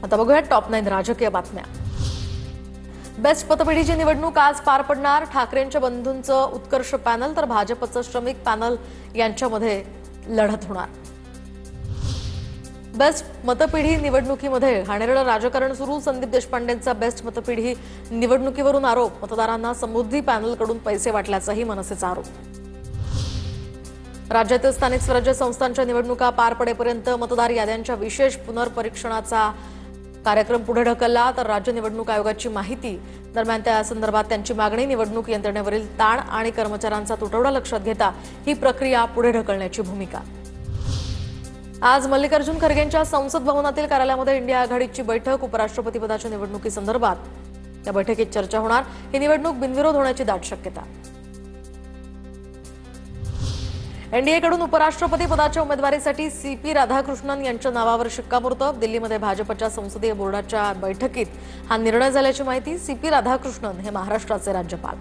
आता बघूया टॉप 9 राजकीय बातम्या। बेस्ट पतपेढीची निवडणूक आज पार पडणार। ठाकरेंच्या बंधूंचं उत्कर्ष पॅनल तर भाजपचं श्रमिक पॅनल यांच्यामध्ये लढत होणार। बेस्ट मतपेढी निवडणुकीमध्ये घाणेरडं राजकारण सुरू। संदीप देशपांडेंचा बेस्ट मतपेढी निवडणुकीवरून आरोप। मतदारांना समृद्धी पॅनलकडून पैसे वाटल्याचाही मनसेचा आरोप। राज्यातील स्थानिक स्वराज्य संस्थांच्या निवडणुका पार पडेपर्यंत मतदार याद्यांच्या विशेष पुनर्परीक्षणाचा कार्यक्रम पुढे ढकलला तर राज्य निवडणूक आयोगाची माहिती। दरम्यान त्या संदर्भात त्यांची मागणी निवडणूक यंत्रणेवरील ताण आणि कर्मचाऱ्यांचा तुटवडा लक्षात घेता ही प्रक्रिया पुढे ढकलण्याची भूमिका। आज मल्लिकार्जुन खरगेंच्या संसद भवनातील कार्यालयामध्ये इंडिया आघाडीची बैठक। उपराष्ट्रपती पदाच्या निवडणुकीसंदर्भात या बैठकीत चर्चा होणार। ही निवडणूक बिनविरोध होण्याची दाट शक्यता। एनडीएकडून उपराष्ट्रपती पदाच्या उमेदवारीसाठी सीपी राधाकृष्णन यांच्या नावावर शिक्कामोर्तब। दिल्लीमध्ये भाजपच्या संसदीय बोर्डाच्या बैठकीत हा निर्णय झाल्याची माहिती। सीपी राधाकृष्णन हे महाराष्ट्राचे राज्यपाल।